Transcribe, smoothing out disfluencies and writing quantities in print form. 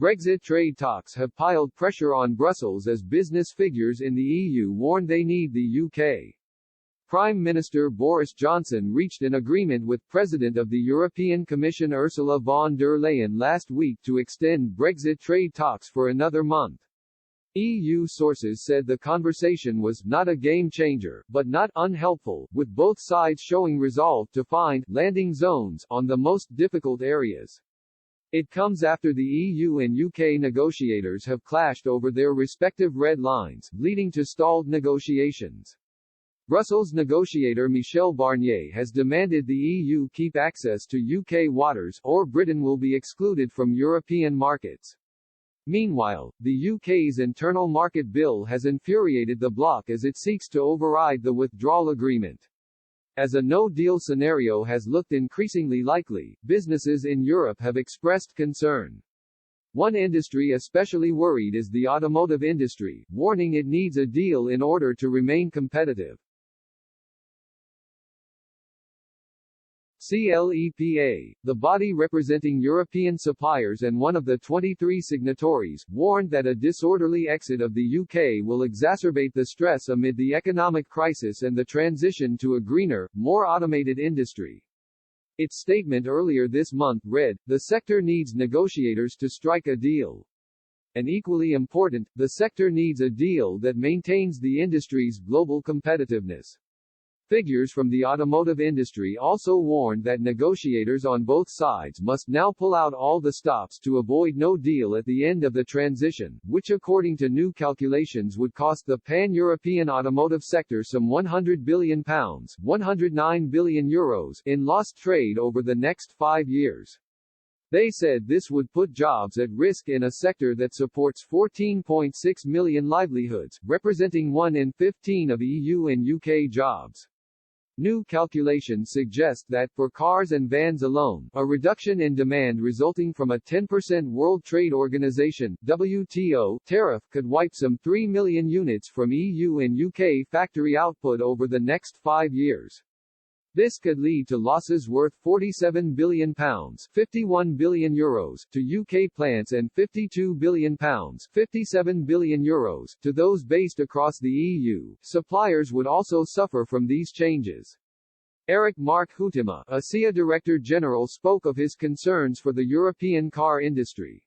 Brexit trade talks have piled pressure on Brussels as business figures in the EU warn they need the UK. Prime Minister Boris Johnson reached an agreement with President of the European Commission Ursula von der Leyen last week to extend Brexit trade talks for another month. EU sources said the conversation was not a game changer, but not unhelpful, with both sides showing resolve to find landing zones on the most difficult areas. It comes after the EU and UK negotiators have clashed over their respective red lines, leading to stalled negotiations. Brussels negotiator Michel Barnier has demanded the EU keep access to UK waters, or Britain will be excluded from European markets. Meanwhile, the UK's internal market bill has infuriated the bloc as it seeks to override the withdrawal agreement. As a no-deal scenario has looked increasingly likely, businesses in Europe have expressed concern. One industry especially worried is the automotive industry, warning it needs a deal in order to remain competitive. CLEPA, the body representing European suppliers and one of the 23 signatories, warned that a disorderly exit of the UK will exacerbate the stress amid the economic crisis and the transition to a greener, more automated industry. Its statement earlier this month read, "The sector needs negotiators to strike a deal." And equally important, the sector needs a deal that maintains the industry's global competitiveness. Figures from the automotive industry also warned that negotiators on both sides must now pull out all the stops to avoid no deal at the end of the transition, which according to new calculations would cost the pan-European automotive sector some £100 billion €109 billion in lost trade over the next 5 years. They said this would put jobs at risk in a sector that supports 14.6 million livelihoods, representing 1 in 15 of EU and UK jobs. New calculations suggest that, for cars and vans alone, a reduction in demand resulting from a 10% World Trade Organization (WTO) tariff could wipe some 3 million units from EU and UK factory output over the next 5 years. This could lead to losses worth £47 billion €51 billion to UK plants and £52 billion €57 billion to those based across the EU. Suppliers would also suffer from these changes. Eric Mark Huytema, ASEA Director General, spoke of his concerns for the European car industry.